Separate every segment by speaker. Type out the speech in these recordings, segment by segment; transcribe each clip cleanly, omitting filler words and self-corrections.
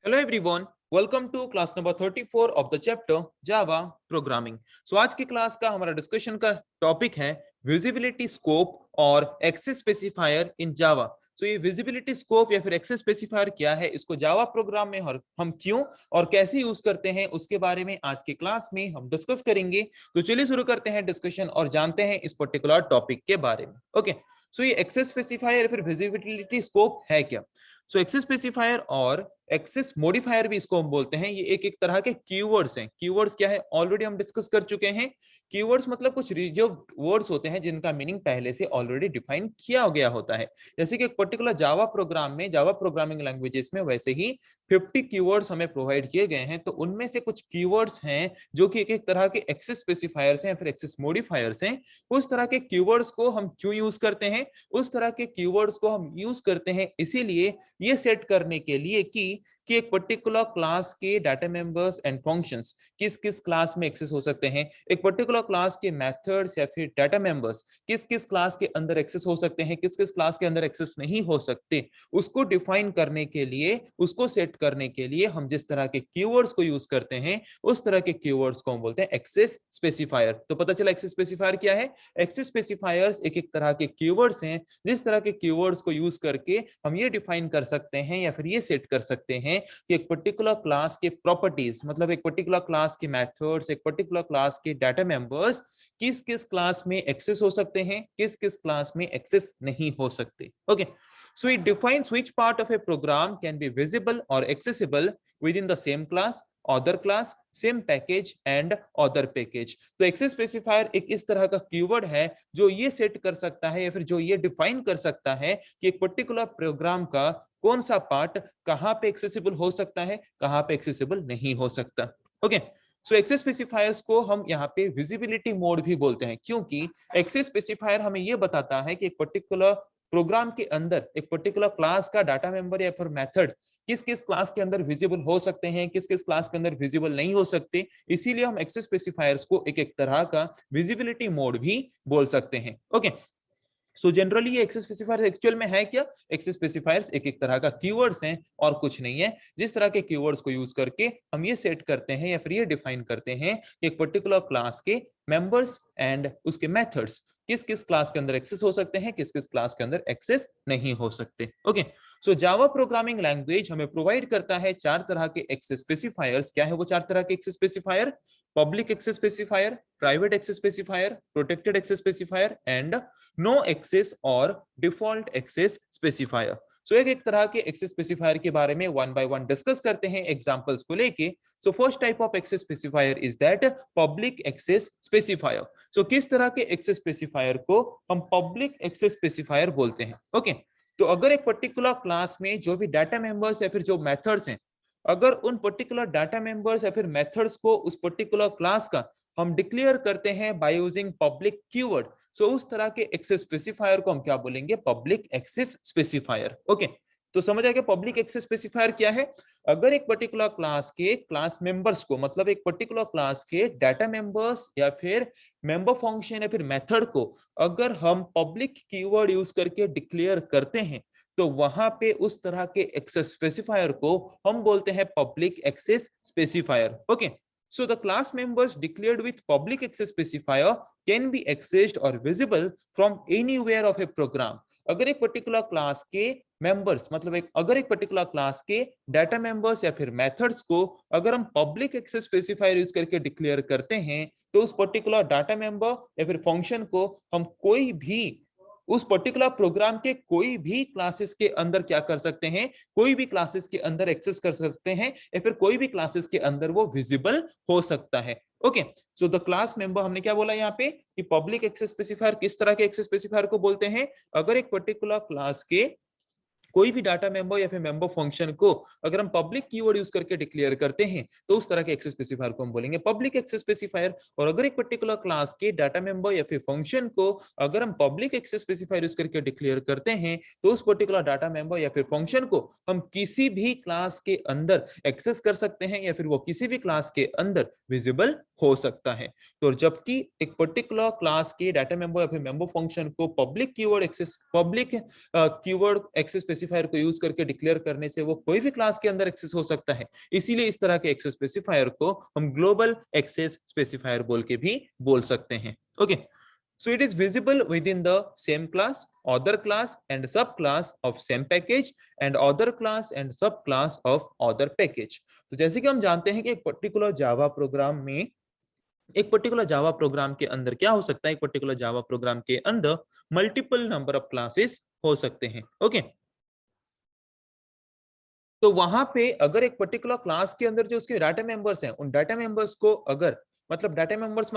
Speaker 1: Hello everyone, welcome to class number 34 of the chapter Java Programming. So आज की class का हमारा discussion का टॉपिक है विजिबिलिटी स्कोप और एक्सेस स्पेसिफायर इन जावा। सो ये विजिबिलिटी स्कोप या फिर एक्सेस स्पेसिफायर क्या है, इसको जावा प्रोग्राम में हम क्यों और कैसे यूज करते हैं, उसके बारे में आज की क्लास में हम डिस्कस करेंगे। तो चलिए शुरू करते हैं डिस्कशन और जानते हैं इस पर्टिकुलर टॉपिक के बारे में। ओके, सो ये एक्सेस स्पेसिफायर फिर विजिबिलिटी स्कोप है क्या? सो एक्सेस स्पेसिफायर और एक्सेस मॉडिफायर भी इसको हम बोलते हैं, ये एक एक तरह के कीवर्ड्स हैं। कीवर्ड्स क्या है ऑलरेडी हम डिस्कस कर चुके हैं। कीवर्ड्स मतलब कुछ रिजर्व वर्ड्स होते हैं जिनका मीनिंग पहले से ऑलरेडी डिफाइन किया गया होता है। जैसे कि एक पर्टिकुलर जावा प्रोग्राम में, जावा प्रोग्रामिंग लैंग्वेजेस में वैसे ही 50 कीवर्ड्स हमें प्रोवाइड किए गए हैं। तो उनमें से कुछ कीवर्ड्स हैं जो कि एक एक तरह के एक्सेस स्पेसिफायर्स हैं या फिर एक्सेस मॉडिफायर्स हैं। उस तरह के कीवर्ड्स को हम क्यों यूज करते हैं? उस तरह के कीवर्ड्स को हम यूज करते हैं इसीलिए, ये सेट करने के लिए कि एक पर्टिकुलर क्लास के डाटा मेंबर्स एंड फंक्शंस किस किस क्लास में एक्सेस हो सकते हैं, एक पर्टिकुलर क्लास के मेथड्स या फिर डाटा मेंबर्स किस किस क्लास के अंदर एक्सेस हो सकते हैं, किस किस क्लास के अंदर एक्सेस नहीं हो सकते, उसको डिफाइन करने के लिए, उसको सेट करने के लिए हम जिस तरह के कीवर्ड्स को यूज करते हैं उस तरह के कीवर्ड्स को हम बोलते हैं एक्सेस स्पेसिफायर। तो पता चला एक्सेस स्पेसिफायर क्या है। एक्सेस स्पेसिफायर्स एक एक तरह के कीवर्ड्स हैं जिस तरह के कीवर्ड्स को यूज करके हम ये डिफाइन कर सकते हैं या फिर ये सेट कर सकते हैं कि एक पर्टिकुलर क्लास के प्रॉपर्टीज, मतलब एक पर्टिकुलर क्लास के मेथड्स, एक पर्टिकुलर क्लास के डाटा मेंबर्स किस किस क्लास में एक्सेस हो सकते हैं, किस किस क्लास में एक्सेस नहीं हो सकते। Okay, so it defines which part of a program can be visible or accessible within the same class, other class, same package and other package। तो एक्सेस स्पेसिफायर एक इस तरह का कीवर्ड है जो ये सेट कर सकता है या फिर जो ये डिफाइन कर सकता है कि एक पर्टिकुलर प्रोग्राम का कौन सा पार्ट कहां पे एक्सेसिबल हो सकता है, कहां पे एक्सेसिबल नहीं हो सकता। ओके, सो एक्सेस स्पेसिफायर्स को हम यहाँ पे विजिबिलिटी मोड भी बोलते हैं, क्योंकि एक्सेस स्पेसिफायर हमें ये बताता है कि एक पर्टिकुलर प्रोग्राम के अंदर एक पर्टिकुलर क्लास का डाटा मेंबर या फिर मेथड किस किस क्लास के अंदर विजिबल हो सकते हैं, किस किस क्लास के अंदर विजिबल नहीं हो सकते। इसीलिए हम एक्सेस स्पेसिफायर्स को एक एक तरह का विजिबिलिटी मोड भी बोल सकते हैं। ओके, सो जनरली ये एक्सेस स्पेसिफायर एक्चुअल में है क्या? एक्सेस स्पेसिफायर्स एक एक तरह का कीवर्ड्स हैं और कुछ नहीं है। जिस तरह के कीवर्ड्स को यूज करके हम ये सेट करते हैं या फिर ये डिफाइन करते हैं कि एक पर्टिकुलर क्लास के मेंबर्स एंड उसके मेथड्स किस किस क्लास के अंदर एक्सेस हो सकते हैं, किस किस क्लास के अंदर एक्सेस नहीं हो सकते। ओके, सो जावा प्रोग्रामिंग लैंग्वेज हमें प्रोवाइड करता है चार तरह के एक्सेस स्पेसिफायर्स। क्या है वो चार तरह के access specifier? Public access specifier, private access specifier, protected access specifier and no access और डिफॉल्ट एक्सेस स्पेसिफायर। सो एक एक तरह के एक्सेस स्पेसिफायर के बारे में वन बाय वन डिस्कस करते हैं एग्जांपल्स को लेके। So first type of access specifier is that public access specifier. So किस तरह के एक्सेस स्पेसिफायर को हम पब्लिक एक्सेस स्पेसिफायर बोलते हैं? ओके, तो अगर एक पर्टिकुलर क्लास में जो भी डाटा मेंबर्स या फिर जो मेथड्स हैं, अगर उन पर्टिकुलर डाटा मेंबर्स या फिर मेथड्स को उस पर्टिकुलर क्लास का हम डिक्लेयर करते हैं बाय यूजिंग पब्लिक कीवर्ड, सो उस तरह के एक्सेस स्पेसिफायर को हम क्या बोलेंगे? Public access specifier. ओके, तो समझ आएगा पब्लिक एक्सेस स्पेसिफायर क्या है। अगर एक पर्टिकुलर क्लास के क्लास मेंबर्स को, मतलब एक पर्टिकुलर क्लास के डाटा मेंबर्स या फिर मेंबर फंक्शन या फिर मेथड को अगर हम पब्लिक कीवर्ड यूज करके डिक्लेयर करते हैं तो वहां पे उस तरह के एक्सेस स्पेसिफायर को हम बोलते हैं public access specifier. Okay, so the class members declared with public access specifier can be accessed or visible from anywhere of a program। अगर एक पर्टिकुलर क्लास के मेंबर्स, मतलब अगर एक पर्टिकुलर क्लास के डाटा मेंबर्स या फिर मेथड्स को अगर हम पब्लिक एक्सेस स्पेसिफायर यूज करके डिक्लेयर करते हैं तो उस पर्टिकुलर डाटा मेंबर या फिर फंक्शन को हम कोई भी उस पर्टिकुलर प्रोग्राम के कोई भी क्लासेस के अंदर क्या कर सकते हैं, कोई भी क्लासेस के अंदर एक्सेस कर सकते हैं या फिर कोई भी क्लासेस के अंदर वो विजिबल हो सकता है। Okay, so the class member हमने क्या बोला यहाँ पे कि पब्लिक एक्सेस स्पेसिफायर किस तरह के एक्सेस स्पेसिफायर को बोलते हैं? अगर एक पर्टिकुलर क्लास के कोई भी डाटा मेंबर या फिर मेंबर फंक्शन को अगर हम पब्लिक कीवर्ड यूज करके डिक्लेयर करते हैं तो उस तरह के एक्सेस स्पेसिफायर को हम बोलेंगे पब्लिक एक्सेस स्पेसिफायर। और अगर एक पर्टिकुलर क्लास के डाटा मेंबर या फिर फंक्शन को अगर हम पब्लिक एक्सेस स्पेसिफायर यूज करके डिक्लेयर करते हैं तो उस पर्टिकुलर डाटा मेंबर या फिर फंक्शन को हम किसी भी क्लास के अंदर एक्सेस कर सकते हैं या फिर वो किसी भी क्लास के अंदर विजिबल हो सकता है। तो जबकि एक पर्टिकुलर क्लास के डाटा मेंबर या फिर मेंबर फंक्शन को पब्लिक कीवर्ड एक्सेस स्पेसिफायर को यूज करके डिक्लेयर करने से वो कोई भी क्लास के अंदर एक्सेस हो सकता है, इसीलिए इस तरह के एक्सेस स्पेसिफायर को हम ग्लोबल एक्सेस स्पेसिफायर बोल के भी बोल सकते हैं। Okay, so it is visible within the same class, other class and subclass of same package and other class and subclass of other package। तो जैसे कि हम जानते हैं कि एक पर्टिकुलर जावा प्रोग्राम के अंदर क्या हो सकता है, एक पर्टिकुलर जावा प्रोग्राम के अंदर मल्टीपल नंबर ऑफ क्लासेस हो सकते हैं। ओके, तो वहां पे अगर एक पर्टिकुलर क्लास के अंदर जो उसके डाटा मेंबर्स हैं, उन डाटा मेंबर्स को अगर data members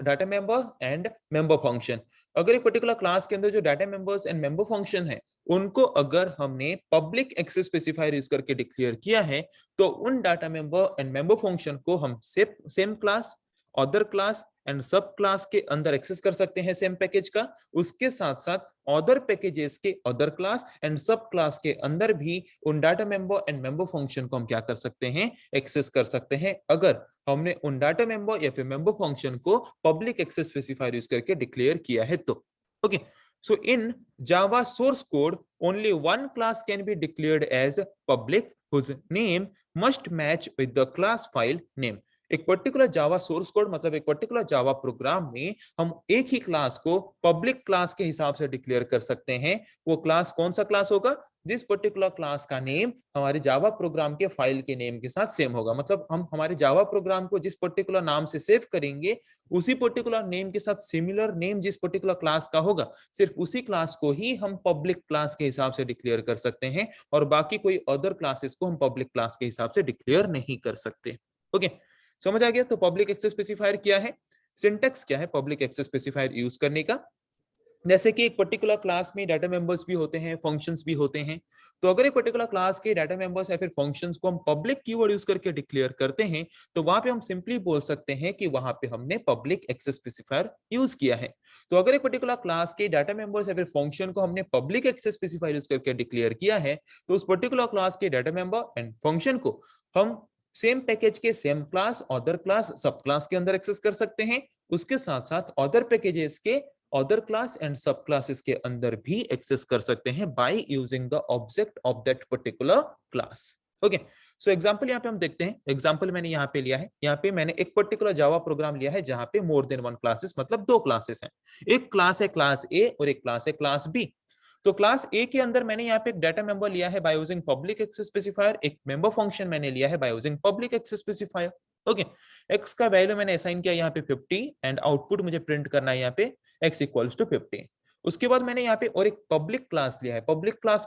Speaker 1: data member and member function, अगर एक पर्टिकुलर क्लास के अंदर जो data members and member function है उनको अगर हमने पब्लिक एक्सेस स्पेसिफायर यूज करके डिक्लेयर किया है, तो उन data member and member function को हम same class, other class and sub class के अंदर एक्सेस कर सकते हैं सेम पैकेज का। उसके साथ साथ अदर पैकेजेस के other class and sub class के अंदर भी उन data member and member function को हम क्या कर सकते हैं, एक्सेस कर सकते हैं, अगर हमने उन डाटा मेंबर या फिर मेंबर फंक्शन को पब्लिक एक्सेस स्पेसिफायर यूज करके डिक्लेयर किया है तो। Okay, so in Java source code only one class can be declared as public whose name must match with the class file name। एक particular Java source code एक particular जावा program में हम एक ही class को public class के हिसाब से declare कर सकते हैं। वो क्लास कौन सा क्लास होगा, जिस पर्टिकुलर क्लास का नेम हमारे जावा प्रोग्राम के फाइल के नेम के साथ सेम होगा। हम हमारे जावा प्रोग्राम को जिस पर्टिकुलर नाम से सेव करेंगे, उसी पर्टिकुलर नेम के साथ सिमिलर नेम जिस पर्टिकुलर क्लास का होगा, सिर्फ उसी क्लास को ही हम पब्लिक क्लास के हिसाब से डिक्लेयर कर सकते हैं, और बाकी कोई अदर क्लासेस को हम पब्लिक क्लास के हिसाब से डिक्लेयर नहीं कर सकते। ओके, समझ आ गया। तो पब्लिक एक्सेस स्पेसिफायर क्या है, सिंटेक्स क्या है पब्लिक एक्सेस स्पेसिफायर यूज करने का। जैसे कि एक पर्टिकुलर क्लास में डाटा मेंबर्स भी होते हैं, फंक्शंस भी होते हैं, तो अगर एक पर्टिकुलर क्लास के डाटा मेंबर्स या फिर फंक्शंस को हम पब्लिक कीवर्ड यूज करके डिक्लेयर करते हैं, तो वहां पे हम सिंपली बोल सकते हैं कि वहां पे हमने पब्लिक एक्सेस स्पेसिफायर यूज किया है। तो अगर एक पर्टिकुलर क्लास के डाटा मेंबर्स या फिर फंक्शन को हमने पब्लिक एक्सेस स्पेसिफायर यूज करके डिक्लेयर किया है, तो उस पर्टिकुलर क्लास के डाटा मेंबर एंड फंक्शन को हम सेम पैकेज के सेम क्लास, अदर क्लास, सब क्लास के अंदर एक्सेस कर सकते हैं। उसके साथ साथ अदर पैकेजेस के अदर क्लास एंड सब क्लासेस के अंदर भी एक्सेस कर सकते हैं by using the object of that particular class. Okay, so example यहाँ पे हम देखते हैं। एग्जांपल मैंने यहाँ पे लिया है, यहाँ पे मैंने एक पर्टिकुलर जावा प्रोग्राम लिया है जहां पे मोर देन वन क्लासेस, दो क्लासेस हैं। एक क्लास है क्लास ए और एक क्लास है क्लास बी। तो क्लास ए के अंदर मैंने यहाँ पे एक डाटा मेंबर लिया है by using public access specifier, एक मेंबर फंक्शन मैंने लिया है by using public access specifier. Okay, x का वैल्यू मैंने असाइन किया यहाँ पे 50 एंड आउटपुट मुझे प्रिंट करना है यहाँ पे x इक्वल्स टू 50। उसके बाद मैंने यहाँ पे और एक पब्लिक क्लास लिया है। पब्लिक क्लास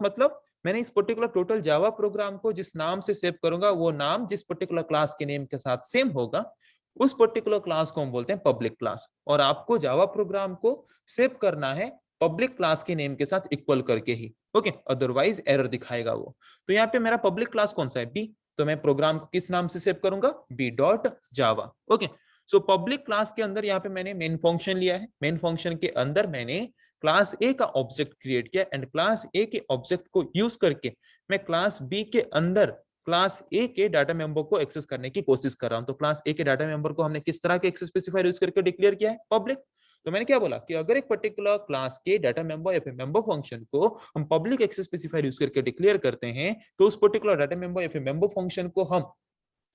Speaker 1: मैंने इस पर्टिकुलर टोटल जावा प्रोग्राम को जिस नाम से सेव करूंगा, वो नाम जिस पर्टिकुलर क्लास के नेम के साथ सेम होगा, उस पर्टिकुलर क्लास को हम बोलते हैं पब्लिक क्लास। और आपको जावा प्रोग्राम को सेव करना है पब्लिक क्लास के नेम के साथ इक्वल करके ही। ओके, अदरवाइज एरर दिखाएगा वो। तो यहाँ पे मेरा पब्लिक क्लास कौन सा है, बी, तो मैं प्रोग्राम को किस नाम से सेव करूंगा, B dot Java. Okay, so public class के अंदर यहाँ पे मैंने मेन फंक्शन लिया है। मेन फंक्शन के अंदर मैंने क्लास ए का ऑब्जेक्ट क्रिएट किया एंड क्लास ए के ऑब्जेक्ट को यूज करके मैं क्लास बी के अंदर क्लास ए के डाटा मेंबर को एक्सेस करने की कोशिश कर रहा हूं। तो क्लास ए के डाटा मेंबर को हमने किस तरह के एक्सेस स्पेसिफायर यूज करके डिक्लेयर किया है, पब्लिक। तो मैंने क्या बोला कि अगर एक पर्टिकुलर क्लास के डाटा मेंबर या फिर मेंबर फंक्शन को हम पब्लिक एक्सेस स्पेसिफायर यूज करके डिक्लेयर करते हैं, तो उस पर्टिकुलर डाटा मेंबर या फिर मेंबर फंक्शन को हम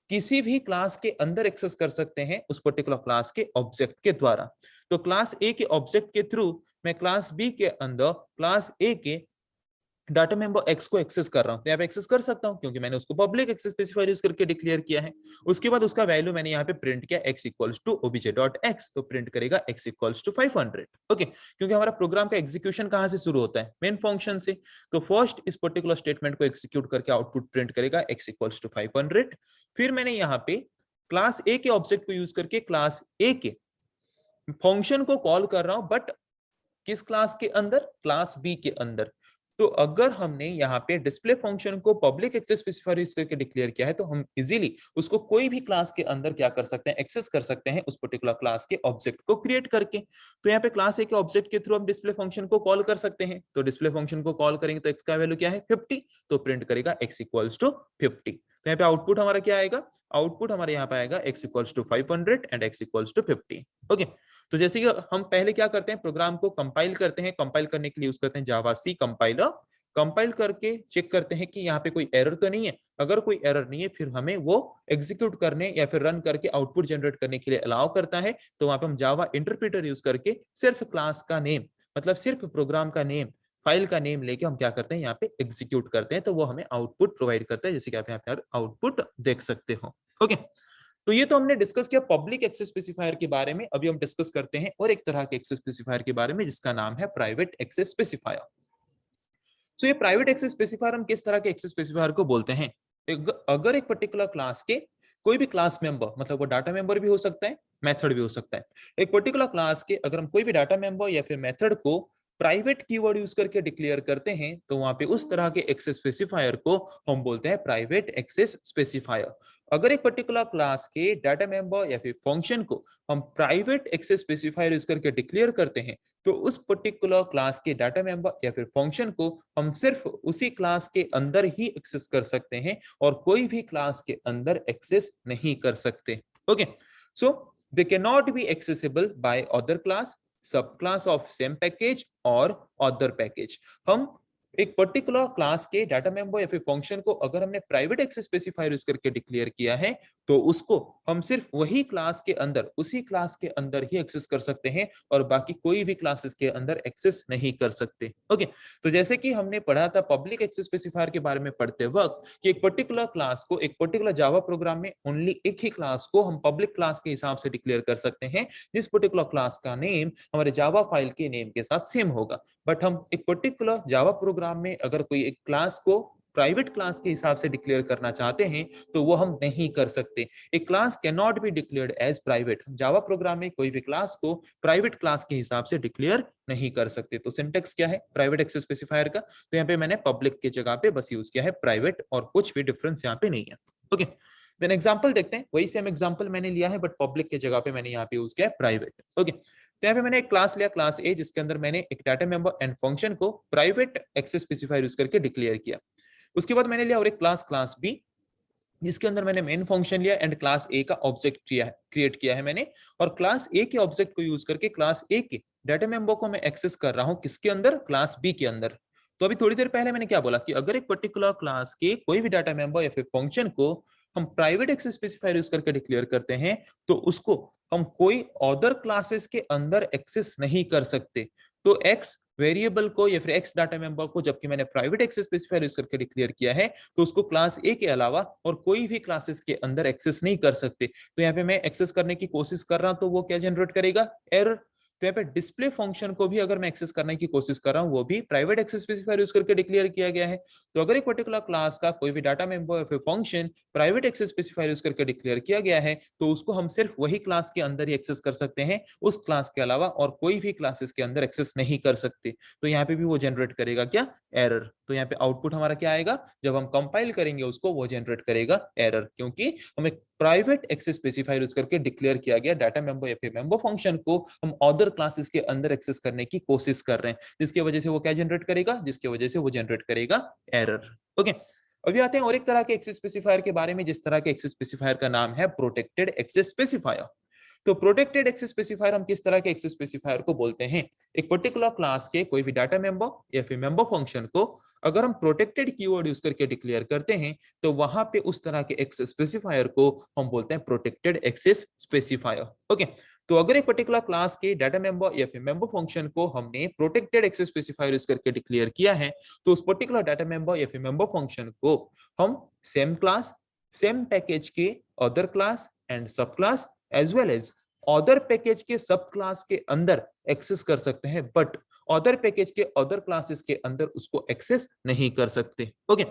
Speaker 1: किसी भी क्लास के अंदर एक्सेस कर सकते हैं उस पर्टिकुलर क्लास के ऑब्जेक्ट के द्वारा। तो क्लास ए के ऑब्जेक्ट के थ्रू मैं क्लास बी के अंदर क्लास ए के डाटा मेंबर एक्स को एक्सेस कर रहा हूं, तो यहाँ पे एक्सेस कर सकता हूं क्योंकि मैंने उसको पब्लिक एक्सेस स्पेसिफायर यूज करके डिक्लेयर किया है। उसके बाद उसका वैल्यू मैंने यहाँ पे प्रिंट किया x इक्वल्स टू obj.x, तो प्रिंट करेगा x इक्वल्स टू 500। ओके, क्योंकि हमारा प्रोग्राम का एग्जीक्यूशन कहां से शुरू होता है, मेन फंक्शन से। तो फर्स्ट इस पर्टिकुलर स्टेटमेंट को एग्जीक्यूट करके आउटपुट प्रिंट करेगा x इक्वल्स टू 500। फिर मैंने यहाँ पे क्लास ए के ऑब्जेक्ट को यूज करके क्लास ए के फंक्शन को कॉल कर रहा हूं, बट किस क्लास के अंदर, क्लास बी के अंदर। तो अगर हमने यहाँ पे डिस्प्ले फंक्शन को पब्लिक एक्सेस स्पेसिफायर यूज करके डिक्लेयर किया है, तो हम इजीली उसको कोई भी क्लास के अंदर क्या कर सकते हैं, एक्सेस कर सकते हैं उस पर्टिकुलर क्लास के ऑब्जेक्ट को क्रिएट करके। तो यहाँ पे क्लास ए के ऑब्जेक्ट के थ्रू हम डिस्प्ले फंक्शन को कॉल कर सकते हैं। तो डिस्प्ले फंक्शन को कॉल करेंगे तो एक्स का वैल्यू क्या है, 50, तो प्रिंट करेगा x इक्वल्स टू 50। तो यहाँ पे आउटपुट हमारा क्या आएगा, आउटपुट हमारे यहाँ पे आएगा x equals to 500 and x equals to 50। Okay, तो जैसे कि हम पहले क्या करते हैं, प्रोग्राम को कंपाइल करते हैं। कंपाइल करने के लिए यूज करते हैं जावा सी कंपाइलर। कंपाइल करके चेक करते हैं कि यहाँ पे कोई एरर तो नहीं है। अगर कोई एरर नहीं है फिर हमें वो एग्जीक्यूट करने या फिर रन करके आउटपुट जनरेट करने के लिए अलाउ करता है। तो वहां पे हम जावा इंटरप्रेटर यूज करके सिर्फ क्लास का नेम, मतलब सिर्फ प्रोग्राम का नेम, फाइल का नेम लेके हम क्या करते हैं, यहाँ पे एग्जीक्यूट करते हैं, तो वो हमें आउटपुट प्रोवाइड करता है, जैसे कि आप यहाँ पे आउटपुट देख सकते हो। ओके, तो ये तो हमने डिस्कस किया पब्लिक एक्सेस स्पेसिफायर के बारे में। अभी हम डिस्कस करते हैं और एक तरह के एक्सेस स्पेसिफायर के बारे में जिसका नाम है प्राइवेट एक्सेस स्पेसिफायर। तो ये प्राइवेट एक्सेस स्पेसिफायर हम किस तरह के एक्सेस स्पेसिफायर को बोलते हैं? अगर एक पर्टिकुलर क्लास के कोई भी क्लास मेंबर, मतलब वो डाटा मेंबर भी हो सकता है, मेथड भी हो सकता है, एक पर्टिकुलर क्लास के अगर हम कोई भी डाटा मेंबर या फिर मेथड को प्राइवेट कीवर्ड यूज करके डिक्लेयर करते हैं तो वहां पे उस तरह के एक्सेस स्पेसिफायर को हम बोलते हैं प्राइवेट एक्सेस स्पेसिफायर। अगर एक पर्टिकुलर क्लास के डाटा मेंबर या फिर फंक्शन को हम प्राइवेट एक्सेस स्पेसिफायर यूज करके डिक्लेयर करते हैं तो उस पर्टिकुलर क्लास के डाटा मेंबर या फिर फंक्शन को हम सिर्फ उसी क्लास के अंदर ही एक्सेस कर सकते हैं और कोई भी क्लास के अंदर एक्सेस नहीं कर सकते। Okay, so they can not be accessible by other class, सब क्लास ऑफ सेम पैकेज और अदर पैकेज। हम एक पर्टिकुलर क्लास के डाटा मेंबर या फिर फंक्शन को अगर हमने प्राइवेट एक्सेस स्पेसिफायर यूज करके डिक्लेयर किया है तो उसको हम सिर्फ वही क्लास के अंदर, उसी क्लास के अंदर ही एक्सेस कर सकते हैं और बाकी कोई भी क्लासेस के अंदर एक्सेस नहीं कर सकते। ओके, तो जैसे कि हमने पढ़ा था पब्लिक एक्सेस स्पेसिफायर के बारे में पढ़ते वक्त कि एक पर्टिकुलर क्लास को, एक पर्टिकुलर जावा प्रोग्राम में ओनली एक ही क्लास को हम पब्लिक क्लास के हिसाब से डिक्लेयर कर सकते हैं जिस पर्टिकुलर क्लास का नेम हमारे जावा फाइल के नेम के साथ सेम होगा। बट हम एक पर्टिकुलर जावा प्रोग्राम में अगर कोई एक क्लास को प्राइवेट क्लास के हिसाब से डिक्लेयर करना चाहते हैं तो वो हम नहीं कर सकते। एक class can not be declared as private. Java program में कोई भी क्लास को प्राइवेट क्लास के हिसाब से डिक्लेयर नहीं कर सकते। तो सिंटेक्स क्या है प्राइवेट एक्सेस स्पेसिफायर का? तो यहाँ पे मैंने पब्लिक की जगह पे बस यूज किया है प्राइवेट और कुछ भी डिफरेंस यहाँ पे नहीं है। ओके, देन एग्जांपल देखते हैं। वही सेम एग्जांपल मैंने लिया है बट पब्लिक की जगह पे मैंने यहाँ पे यूज किया है प्राइवेट। ओके, तो यहाँ पे मैंने एक क्लास लिया, क्लास ए, जिसके अंदर मैंने एक डाटा मेंबर एंड फंक्शन को प्राइवेट एक्सेस स्पेसिफायर यूज करके डिक्लेयर किया। उसके बाद मैंने लिया और एक क्लास, क्लास बी, जिसके अंदर मैंने मेन फंक्शन लिया एंड क्लास ए का ऑब्जेक्ट क्रिएट किया है मैंने। और क्लास ए के ऑब्जेक्ट को यूज करके क्लास ए के डाटा मेंबर को मैं एक्सेस कर रहा हूं किसके अंदर? क्लास बी के अंदर। तो अभी थोड़ी देर पहले मैंने क्या बोला कि अगर एक पर्टिकुलर क्लास के कोई भी डाटा मेंबर या फिर फंक्शन को हम प्राइवेट एक्सेस स्पेसिफायर यूज करके डिक्लेयर करते हैं तो उसको हम कोई अदर क्लासेस के अंदर एक्सेस नहीं कर सकते। तो एक्स वेरिएबल को या फिर एक्स डाटा मेंबर को जबकि मैंने प्राइवेट एक्सेस स्पेसिफायर यूज करके डिक्लेयर किया है तो उसको क्लास ए के अलावा और कोई भी क्लासेस के अंदर एक्सेस नहीं कर सकते। तो यहाँ पे मैं एक्सेस करने की कोशिश कर रहा हूं तो वो क्या जनरेट करेगा? एरर। तो यहाँ पे डिस्प्ले फंक्शन को भी अगर मैं एक्सेस करने की कोशिश कर रहा हूँ वो भी प्राइवेट एक्सेस स्पेसिफायर यूज करके डिक्लेयर किया गया है। तो अगर एक पर्टिकुलर क्लास का कोई भी डाटा मेंबर या फिर function private access specifier use करके डिक्लेयर किया गया है तो उसको हम सिर्फ वही क्लास के अंदर ही एक्सेस कर सकते हैं, उस क्लास के अलावा और कोई भी क्लासेस के अंदर एक्सेस नहीं कर सकते। तो यहाँ पे भी वो जनरेट करेगा क्या? एरर। तो यहाँ पे आउटपुट हमारा क्या आएगा? जब हम कंपाइल करेंगे उसको वो जनरेट करेगा एरर, क्योंकि हम एक प्राइवेट एक्सेस स्पेसिफायर यूज करके डिक्लेयर किया गया डाटा मेंबर या फिर मेंबर फंक्शन को हम अदर क्लासेस के अंदर एक्सेस करने की कोशिश कर रहे हैं, जिसकी वजह से वो क्या जनरेट करेगा? जिसकी वजह से वो जनरेट करेगा एरर। ओके, अभी आते हैं और एक तरह के एक्सेस स्पेसिफायर के बारे में, जिस तरह के एक्सेस स्पेसिफायर का नाम है प्रोटेक्टेड एक्सेस स्पेसिफायर। तो प्रोटेक्टेड एक्सेस स्पेसिफायर हम किस तरह के एक्सेस स्पेसिफायर को बोलते हैं? एक पर्टिकुलर क्लास के कोई भी डाटा मेंबर या फिर मेंबर फंक्शन को अगर हम प्रोटेक्टेड कीवर्ड यूज करके डिक्लेयर करते हैं तो वहां पे उस तरह के एक्सेस स्पेसिफायर को हम बोलते हैं प्रोटेक्टेड एक्सेस स्पेसिफायर। ओके, तो अगर एक पर्टिकुलर क्लास के डाटा मेंबर या फिर मेंबर फंक्शन को हमने प्रोटेक्टेड एक्सेस स्पेसिफायर यूज करके डिक्लेयर किया है तो उस पर्टिकुलर डाटा मेंबर या फिर मेंबर फंक्शन को हम सेम क्लास, सेम पैकेज के other class and sub class as well as other package के सब क्लास के अंदर एक्सेस कर सकते हैं, बट अदर पैकेज के अदर क्लासेस के अंदर उसको एक्सेस नहीं कर सकते। ओके,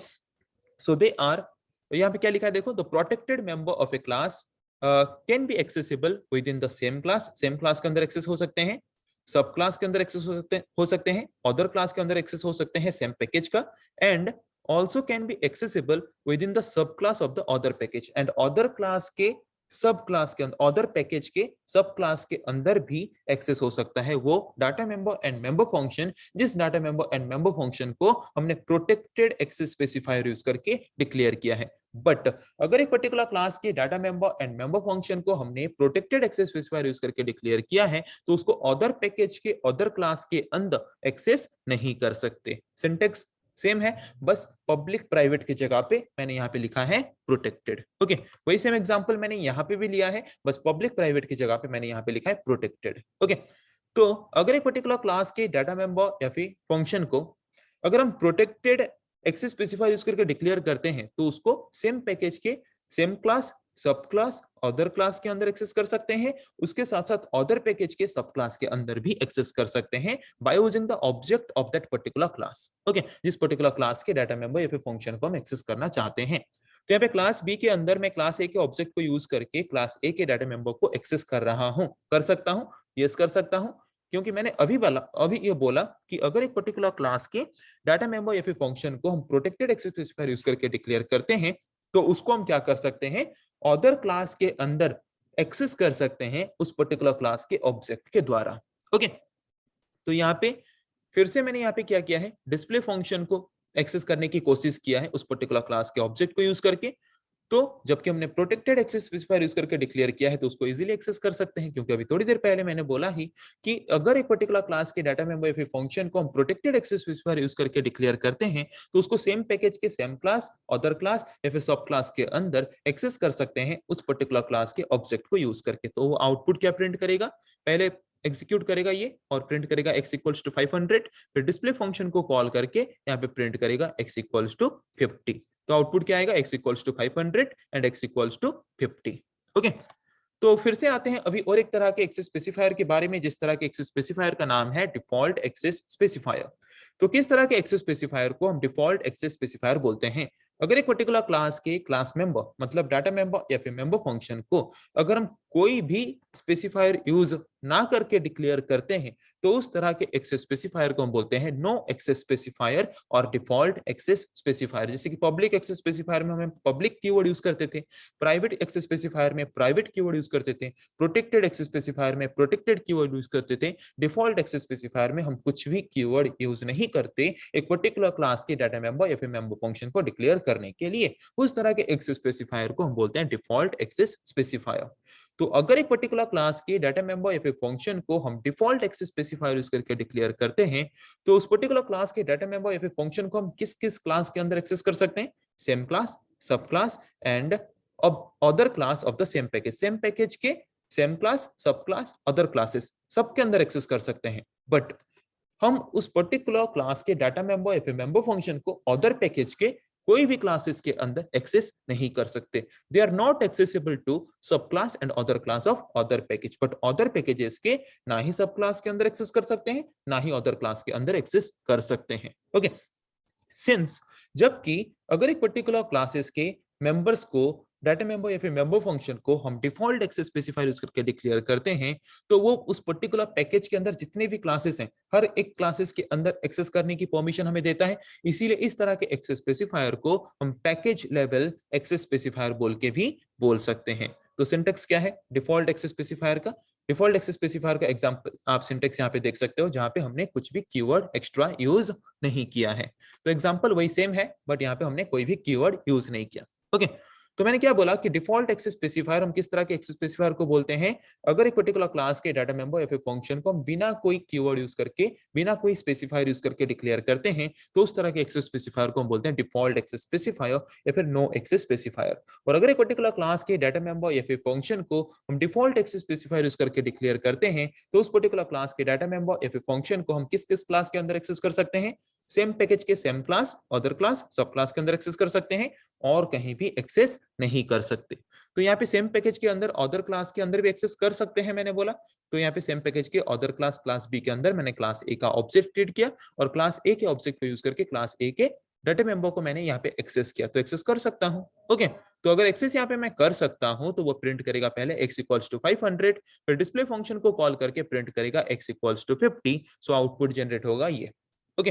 Speaker 1: सो दे आर, यहाँ पे क्या लिखा है देखो, the protected member of A class can be accessible with in the same class. Same class के अंदर एक्सेस हो सकते हैं, सब क्लास के अंदर एक्सेस हो सकते हैं, अदर क्लास के अंदर एक्सेस हो सकते हैं सेम पैकेज का, and also can be accessible within the subclass of the other package। and other class के सब क्लास के अंदर, अदर पैकेज के सब क्लास के अंदर भी एक्सेस हो सकता है वो data member and member function, जिस data member and member function को हमने प्रोटेक्टेड एक्सेस स्पेसिफायर यूज करके डिक्लेयर किया है। बट अगर एक पर्टिकुलर क्लास के data member and member function को हमने प्रोटेक्टेड एक्सेस स्पेसिफायर यूज करके डिक्लेयर किया है तो उसको अदर पैकेज के अदर क्लास के अंदर एक्सेस नहीं कर सकते। सिंटेक्स सेम है, बस पब्लिक प्राइवेट की जगह पे मैंने यहाँ पे लिखा है प्रोटेक्टेड। ओके, वही सेम एग्जांपल मैंने यहाँ पे भी लिया है, बस पब्लिक प्राइवेट की जगह पे मैंने यहाँ पे लिखा है प्रोटेक्टेड। ओके, तो अगर एक पर्टिकुलर क्लास के डाटा मेंबर या फिर फंक्शन को अगर हम प्रोटेक्टेड एक्सेस स्पेसिफायर यूज करके डिक्लेयर करते हैं तो उसको सेम पैकेज के सेम क्लास, सब क्लास, अदर क्लास के अंदर एक्सेस कर सकते हैं, उसके साथ साथ अदर पैकेज के सब क्लास के अंदर भी एक्सेस कर सकते हैं by using the object of that particular class. Okay, जिस पर्टिकुलर क्लास के डाटा मेंबर या फिर फंक्शन को हम एक्सेस करना चाहते हैं। तो यहाँ पे क्लास बी के अंदर मैं क्लास ए के ऑब्जेक्ट को यूज करके क्लास ए के डाटा मेंबर को एक्सेस कर रहा हूं, कर सकता हूं, यस कर सकता हूं, क्योंकि मैंने अभी ये बोला कि अगर एक पर्टिकुलर क्लास के डाटा मेंबर या फिर फंक्शन को हम प्रोटेक्टेड एक्सेस स्पेसिफायर यूज करके डिक्लेयर करते हैं तो उसको हम क्या कर सकते हैं, अदर क्लास के अंदर एक्सेस कर सकते हैं उस पर्टिकुलर क्लास के ऑब्जेक्ट के द्वारा। ओके, तो यहाँ पे फिर से मैंने यहाँ पे क्या किया है, डिस्प्ले फंक्शन को एक्सेस करने की कोशिश किया है उस पर्टिकुलर क्लास के ऑब्जेक्ट को यूज करके। तो जबकि हमने प्रोटेक्टेड एक्सेस स्पेसिफायर यूज करके डिक्लेयर किया है तो उसको इजीली एक्सेस कर सकते हैं, क्योंकि अभी थोड़ी देर पहले मैंने बोला ही कि अगर एक पर्टिकुलर क्लास के डाटा मेंबर या फिर फंक्शन को हम प्रोटेक्टेड एक्सेस स्पेसिफायर यूज करके डिक्लेयर करते हैं तो उसको सेम पैकेज के सेम क्लास, अदर क्लास या फिर सब क्लास के अंदर एक्सेस कर सकते हैं उस पर्टिकुलर क्लास के ऑब्जेक्ट को यूज करके। तो वो आउटपुट क्या प्रिंट करेगा, पहले एग्जीक्यूट करेगा ये और प्रिंट करेगा x इक्वल्स टू 500, फिर डिस्प्ले फंक्शन को कॉल करके यहाँ पे प्रिंट करेगा x इक्वल्स टू 50। तो आउटपुट क्या आएगा, x equals to 500 and x equals to 50। Okay, तो फिर से आते हैं अभी और एक तरह के एक्सेस स्पेसिफायर के बारे में, जिस तरह के एक्सेस स्पेसिफायर का नाम है डिफॉल्ट एक्सेस स्पेसिफायर। तो किस तरह के एक्सेस स्पेसिफायर को हम डिफॉल्ट एक्सेस स्पेसिफायर बोलते हैं, अगर एक पर्टिकुलर क्लास के क्लास मेंबर मतलब डाटा मेंबर या फिर मेंबर फंक्शन को अगर हम कोई भी स्पेसिफायर यूज ना करके डिक्लेयर करते हैं तो उस तरह के एक्सेस स्पेसिफायर को हम बोलते हैं नो एक्सेस स्पेसिफायर और डिफॉल्ट एक्सेस स्पेसिफायर। जैसे कि पब्लिक एक्सेस स्पेसिफायर में हम पब्लिक कीवर्ड यूज करते थे, प्राइवेट एक्सेस स्पेसिफायर में प्राइवेट कीवर्ड यूज करते थे, प्रोटेक्टेड एक्सेस स्पेसिफायर में प्रोटेक्टेड कीवर्ड यूज करते थे, डिफॉल्ट एक्सेस स्पेसिफायर में हम कुछ भी कीवर्ड यूज नहीं करते एक पर्टिकुलर क्लास के डाटा मेंबर या फिर मेंबर फंक्शन को डिक्लेयर करने के लिए। उस तरह के एक्सेस स्पेसिफायर को हम बोलते हैं डिफॉल्ट एक्सेस स्पेसिफायर। तो अगर एक पर्टिकुलर क्लास के डाटा मेंबर या फिर फंक्शन को हम डिफॉल्ट एक्सेस स्पेसिफायर यूज करके डिक्लेयर करते हैं तो उस पर्टिकुलर क्लास के डाटा मेंबर या फिर फंक्शन को हम किस किस क्लास के अंदर एक्सेस कर सकते हैं, सेम क्लास, सब class and other class of the same package. Same package के सेम क्लास, सब क्लास, अदर क्लासेस सबके अंदर एक्सेस कर सकते हैं, बट हम उस पर्टिकुलर क्लास के डाटा मेंबर या फिर मेंबर फंक्शन को अदर पैकेज के कोई भी क्लासेस के अंदर एक्सेस नहीं कर सकते। They are not accessible to sub class and other class of other package, but other packages के ना ही सब क्लास के अंदर एक्सेस कर सकते हैं ना ही अदर क्लास के अंदर एक्सेस कर सकते हैं। ओके, सिंस जबकि अगर एक पर्टिकुलर क्लासेस के मेंबर्स को डाटा मेंबर या फिर मेंबर फंक्शन को हम डिफॉल्ट एक्सेस स्पेसिफायर यूज करके डिक्लेयर करते हैं तो वो उस पर्टिकुलर पैकेज के अंदर जितने भी क्लासेस हैं हर एक क्लासेस के अंदर एक्सेस करने की परमिशन हमें देता है। इसीलिए इस तरह के एक्सेस स्पेसिफायर को हम पैकेज लेवल एक्सेस स्पेसिफायर बोल के भी बोल सकते हैं। तो सिंटेक्स क्या है डिफॉल्ट एक्सेस स्पेसिफायर का, डिफॉल्ट एक्सेस स्पेसिफायर का एग्जांपल आप सिंटेक्स यहाँ पे देख सकते हो जहां पे हमने कुछ भी कीवर्ड एक्स्ट्रा यूज नहीं किया है। तो एग्जांपल वही सेम है बट यहाँ पे हमने कोई भी कीवर्ड यूज नहीं किया। ओके, तो मैंने क्या बोला कि डिफॉल्ट एक्सेस स्पेसिफायर हम किस तरह के एक्सेस स्पेसिफायर को बोलते हैं, अगर एक पर्टिकुलर क्लास के डाटा मेंबर या फिर फंक्शन को हम बिना कोई कीवर्ड यूज करके बिना कोई स्पेसिफायर यूज करके डिक्लेयर करते हैं तो उस तरह के एक्सेस स्पेसिफायर को हम बोलते हैं डिफॉल्ट एक्सेस स्पेसिफायर या फिर नो एक्सेस स्पेसिफायर। और अगर एक पर्टिकुलर क्लास के डाटा मेंबर या फिर फंक्शन को हम डिफॉल्ट एक्सेस स्पेसिफायर यूज करके डिक्लेयर करते हैं तो उस पर्टिकुलर क्लास के डाटा मेंबर या फिर फंक्शन को हम किस किस क्लास के अंदर एक्सेस कर सकते हैं, सेम पैकेज के सेम क्लास, अदर क्लास, सब क्लास के अंदर एक्सेस कर सकते हैं और कहीं भी एक्सेस नहीं कर सकते। तो यहाँ पे सेम पैकेज के अंदर अदर क्लास के अंदर भी एक्सेस कर सकते हैं मैंने बोला। तो यहाँ पे सेम पैकेज के अदर क्लास क्लास बी के अंदर मैंने क्लास ए का ऑब्जेक्ट क्रिएट किया और क्लास ए के ऑब्जेक्ट को यूज करके क्लास ए के डाटा मेंबर को मैंने यहाँ पे एक्सेस किया, तो एक्सेस कर सकता हूँ। ओके, तो अगर एक्सेस यहाँ पे मैं कर सकता हूँ तो वो प्रिंट करेगा पहले x इक्वल्स टू 500, फिर डिस्प्ले फंक्शन को कॉल करके प्रिंट करेगा x equals to 50। So output generate होगा ये। ओके,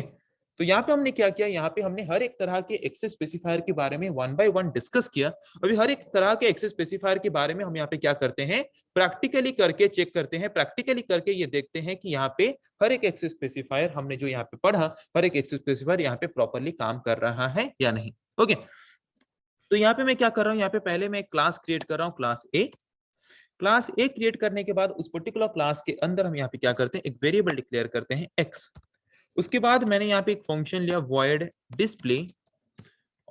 Speaker 1: तो यहाँ पे हमने क्या किया, यहाँ पे हमने हर एक तरह के एक्सेस स्पेसिफायर के बारे में वन बाय वन डिस्कस किया। अभी हर एक तरह के एक्सेस स्पेसिफायर के बारे में हम यहाँ पे क्या करते हैं, प्रैक्टिकली करके चेक करते हैं, प्रैक्टिकली करके ये देखते हैं कि यहाँ पे हर एक एक्सेस स्पेसिफायर हमने जो यहाँ पे पढ़ा हर एक एक्सेस स्पेसिफायर यहाँ पे प्रॉपरली काम कर रहा है या नहीं। ओके, तो यहाँ पे मैं क्या कर रहा हूँ, यहाँ पे पहले मैं एक क्लास क्रिएट कर रहा हूँ क्लास ए। क्लास ए क्रिएट करने के बाद उस पर्टिकुलर क्लास के अंदर हम यहाँ पे क्या करते हैं, एक वेरिएबल डिक्लेयर करते हैं एक्स। उसके बाद मैंने यहाँ पे एक फंक्शन लिया void display,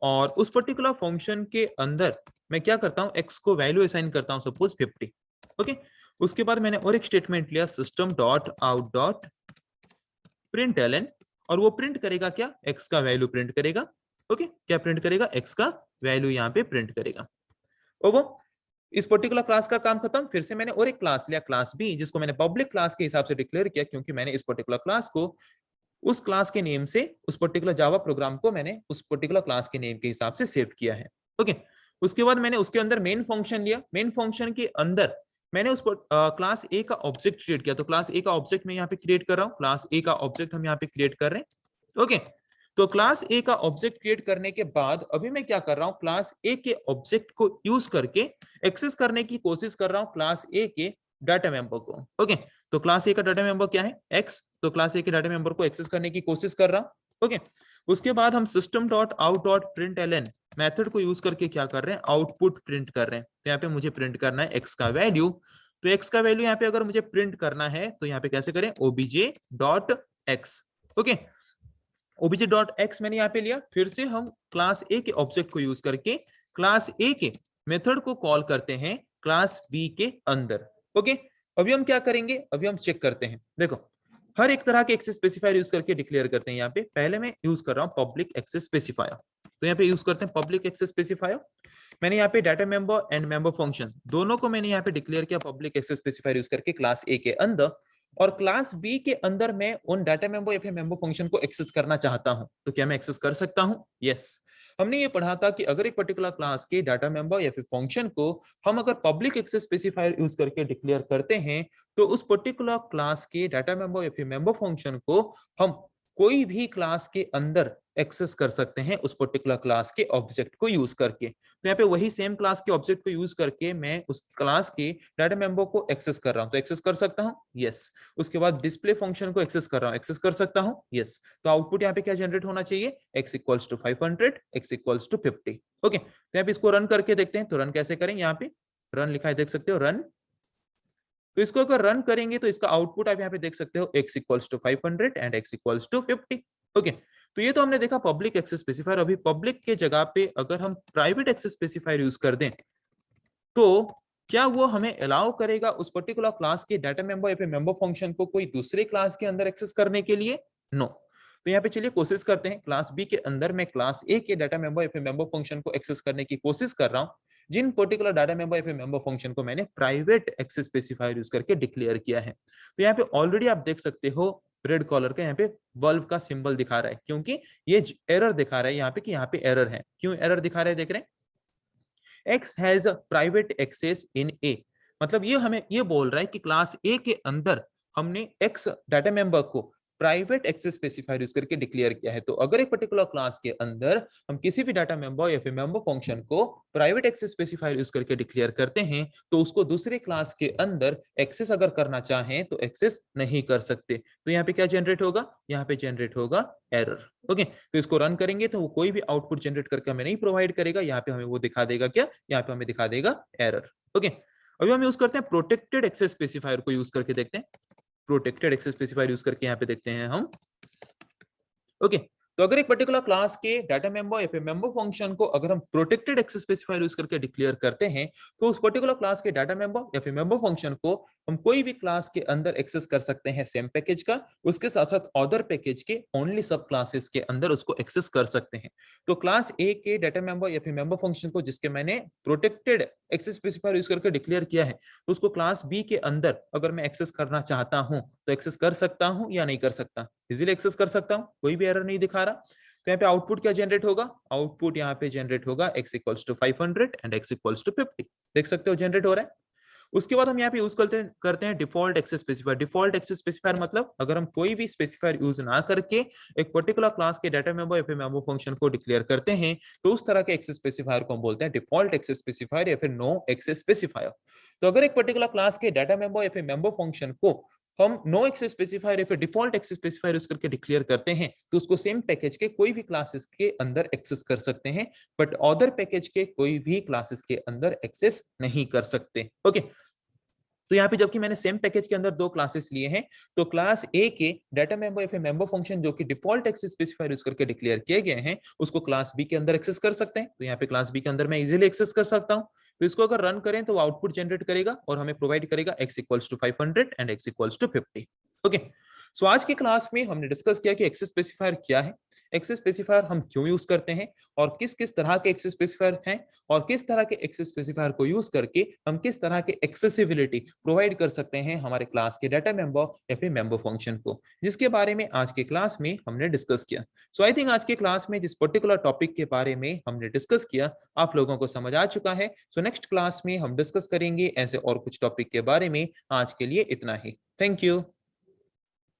Speaker 1: और उस पर्टिकुलर फंक्शन के अंदर मैं क्या करता हूँ, x को वैल्यू असाइन करता हूँ, सपोज 50। ओके, उसके बाद मैंने और एक स्टेटमेंट लिया system dot out dot println, और वो प्रिंट करेगा क्या, x का वैल्यू प्रिंट करेगा। ओके, क्या प्रिंट करेगा, x का वैल्यू यहाँ पे प्रिंट करेगा। ओवर, इस पर्टिकुलर क्लास का काम खत्म। फिर से मैंने और एक क्लास लिया क्लास बी, जिसको मैंने पब्लिक क्लास के हिसाब से डिक्लेयर किया, क्योंकि मैंने इस पर्टिकुलर क्लास को उस क्लास के नेम से, उस पर्टिकुलर जावा प्रोग्राम को मैंने उस पर्टिकुलर क्लास के नेम के हिसाब से सेव किया है। ओके, उसके बाद मैंने उसके अंदर मेन फंक्शन लिया। मेन फंक्शन के अंदर मैंने उस क्लास ए का ऑब्जेक्ट क्रिएट किया। तो क्लास ए का ऑब्जेक्ट मैं यहाँ पे क्रिएट कर रहा हूँ, क्लास ए का ऑब्जेक्ट हम यहाँ पे क्रिएट कर रहे हैं। ओके, तो क्लास ए का ऑब्जेक्ट क्रिएट करने के बाद अभी मैं क्या कर रहा हूँ, क्लास ए के ऑब्जेक्ट को यूज करके एक्सेस करने की कोशिश कर रहा हूँ क्लास ए के डाटा मेंबर को। ओके, तो क्लास ए का डाटा मेंबर क्या है, एक्स, तो क्लास ए के डाटा मेंबर को एक्सेस करने की कोशिश कर रहा हूं। ओके, उसके बाद हम system dot out dot println method को यूज करके क्या कर रहे हैं, आउटपुट प्रिंट कर रहे हैं। तो यहाँ पे मुझे प्रिंट करना है एक्स का वैल्यू। तो एक्स का वैल्यू यहाँ पे अगर मुझे प्रिंट करना है तो यहाँ पे कैसे करें, OBJ dot x. Okay, OBJ dot x मैंने यहाँ पे लिया। फिर से हम क्लास ए के ऑब्जेक्ट को यूज करके क्लास ए के मेथड को कॉल करते हैं क्लास बी के अंदर। ओके, अभी हम क्या करेंगे, अभी हम चेक करते हैं। देखो, हर एक तरह के एक्सेस स्पेसिफायर यूज करके डिक्लेयर करते हैं। यहाँ पे पहले मैं यूज कर रहा हूँ पब्लिक एक्सेस स्पेसिफायर। तो यहाँ पे यूज करते हैं पब्लिक एक्सेस स्पेसिफायर। मैंने यहाँ पे data member and member function दोनों को मैंने यहाँ पे डिक्लेयर किया पब्लिक एक्सेस स्पेसिफायर यूज करके क्लास ए के अंदर, और क्लास बी के अंदर मैं उन डाटा मेंबर या फिर मेंबर फंक्शन को एक्सेस करना चाहता हूं। तो क्या मैं एक्सेस कर सकता हूं, यस। हमने ये पढ़ा था कि अगर एक पर्टिकुलर क्लास के डाटा मेंबर या फिर फंक्शन को हम अगर पब्लिक एक्सेस स्पेसिफायर यूज करके डिक्लेयर करते हैं, तो उस पर्टिकुलर क्लास के डाटा मेंबर या फिर मेंबर फंक्शन को हम कोई भी क्लास के अंदर एक्सेस कर सकते हैं उस पर्टिकुलर क्लास के ऑब्जेक्ट को यूज करके। तो यहाँ पे वही सेम क्लास के ऑब्जेक्ट को यूज करके मैं उस क्लास के डाटा मेंबर को एक्सेस कर रहा हूँ। तो एक्सेस कर सकता हूँ, यस। उसके बाद डिस्प्ले फंक्शन को एक्सेस कर रहा हूँ, एक्सेस कर सकता हूँ, यस। तो आउटपुट यहाँ पे क्या जनरेट होना चाहिए, x equals to 500, x equals to 50। Okay, तो यहाँ पे इसको रन करके देखते हैं। तो रन कैसे करें, यहाँ पे रन लिखा है, देख सकते हो, रन। तो इसको अगर रन करेंगे तो इसका आउटपुट आप यहाँ पे देख सकते हो, x equals to 500 and x equals to 50। Okay, तो ये तो हमने देखा पब्लिक एक्सेस स्पेसिफायर। अभी पब्लिक के जगह पे अगर हम प्राइवेट एक्सेस स्पेसिफायर यूज कर दें, तो क्या वो हमें अलाउ करेगा उस पर्टिकुलर क्लास के डाटा मेंबर या फिर मेंबर फंक्शन को कोई दूसरे क्लास के अंदर एक्सेस करने के लिए, नो। तो यहाँ पे चलिए कोशिश करते हैं। क्लास बी के अंदर मैं क्लास ए के डाटा मेंबर या फिर मेंबर फंक्शन को एक्सेस करने की कोशिश कर रहा हूँ, जिन पर्टिकुलर डाटा मेंबर या फिर मेंबर फंक्शन को मैंने प्राइवेट एक्सेस स्पेसिफायर यूज करके डिक्लेयर किया है। तो यहाँ पे ऑलरेडी आप देख सकते हो रेड कलर का यहाँ पे बल्ब का सिंबल दिखा रहा है, क्योंकि ये एरर दिखा रहा है यहाँ पे कि यहाँ पे एरर है। क्यों एरर दिखा रहा है, देख रहे हैं, X has a private access in A, मतलब ये हमें ये बोल रहा है कि क्लास A के अंदर हमने X डाटा मेंबर को प्राइवेट एक्सेस स्पेसिफायर यूज करके डिक्लेयर किया है। तो अगर एक पर्टिकुलर क्लास के अंदर हम किसी भी डाटा मेंबर या फिर मेंबर फंक्शन को प्राइवेट एक्सेस स्पेसिफायर यूज करके डिक्लेयर करते हैं, तो उसको दूसरे क्लास के अंदर एक्सेस अगर करना चाहें तो एक्सेस नहीं कर सकते। तो यहाँ पे क्या जनरेट होगा, यहाँ पे जनरेट होगा एरर। ओके, तो इसको रन करेंगे तो वो कोई भी आउटपुट जनरेट करके हमें नहीं प्रोवाइड करेगा। यहाँ पे हमें वो दिखा देगा क्या, यहाँ पे हमें दिखा देगा एरर। ओके, अभी हम यूज करते हैं प्रोटेक्टेड एक्सेस स्पेसिफायर को यूज करके देखते हैं। प्रोटेक्टेड एक्सेस स्पेसिफायर यूज करके यहाँ पे देखते हैं हम। ओके, तो अगर एक पर्टिकुलर क्लास के डाटा मेंबर या फिर मेंबर फंक्शन को अगर हम प्रोटेक्टेड एक्सेस स्पेसिफायर यूज करके डिक्लेयर करते हैं, तो उस पर्टिकुलर क्लास के डाटा मेंबर या फिर मेंबर फंक्शन को हम कोई भी क्लास के अंदर एक्सेस कर सकते हैं सेम पैकेज का, उसके साथ साथ अदर पैकेज के ओनली सब क्लासेस के अंदर उसको एक्सेस कर सकते हैं। तो क्लास ए के डाटा मेंबर या फिर मेंबर फंक्शन को जिसके मैंने प्रोटेक्टेड एक्सेस स्पेसिफायर यूज करके डिक्लेयर किया है, तो उसको क्लास बी के अंदर अगर मैं एक्सेस करना चाहता हूं तो एक्सेस कर सकता हूं या नहीं कर सकता, इजीली एक्सेस कर सकता हूं, कोई भी एरर नहीं दिखा रहा। तो यहाँ पे आउटपुट क्या जनरेट होगा, आउटपुट यहाँ पे जनरेट होगा x equals to 500 and x equals to 50। देख सकते हो जनरेट हो रहा है। उसके बाद हम यहाँ पे यूज करते हैं default access specifier. Default access specifier मतलब अगर हम कोई भी स्पेसिफायर यूज ना करके एक पर्टिकुलर क्लास के डाटा मेंबर या फिर मेंबर फंक्शन को डिक्लेयर करते हैं, तो उस तरह के एक्सेस स्पेसिफायर को हम बोलते हैं डिफॉल्ट एक्सेस स्पेसिफायर या फिर नो एक्सेस स्पेसिफायर। तो अगर एक पर्टिकुलर क्लास के डाटा मेंबर या फिर मेंबर फंक्शन को हम नो एक्सेस स्पेसिफायर या फिर डिफॉल्ट एक्सेस स्पेसिफायर यूज करके डिक्लेयर करते हैं, तो उसको सेम पैकेज के कोई भी क्लासेस के अंदर एक्सेस कर सकते हैं, बट अदर पैकेज के कोई भी क्लासेस के अंदर एक्सेस नहीं कर सकते। ओके, तो यहाँ पे जबकि मैंने सेम पैकेज के अंदर दो क्लासेस लिए हैं, तो क्लास ए के डाटा मेंबर या फिर मेंबर फंक्शन जो कि डिफॉल्ट एक्सेस स्पेसिफायर यूज करके डिक्लेयर किए गए हैं, उसको क्लास बी के अंदर एक्सेस कर सकते हैं। तो यहाँ पे क्लास बी के अंदर मैं इजीली एक्सेस कर सकता हूँ। तो इसको अगर रन करें तो आउटपुट जनरेट करेगा और हमें प्रोवाइड करेगा x equals to 500 and x equals to 50। Okay, so आज की क्लास में हमने डिस्कस किया कि एक्सेस स्पेसिफायर क्या है, एक्सेस स्पेसिफायर हम क्यों यूज करते हैं, और किस किस तरह के एक्सेस स्पेसिफायर हैं, और किस तरह के एक्सेस स्पेसिफायर को यूज करके हम किस तरह के एक्सेसिबिलिटी प्रोवाइड कर सकते हैं हमारे क्लास के डाटा मेंबर या फिर मेंबर फंक्शन को, जिसके बारे में आज के क्लास में हमने डिस्कस किया। सो आई थिंक आज के क्लास में जिस पर्टिकुलर टॉपिक के बारे में हमने डिस्कस किया आप लोगों को समझ आ चुका है। सो नेक्स्ट क्लास में हम डिस्कस करेंगे ऐसे और कुछ टॉपिक के बारे में। आज के लिए इतना ही। Thank you.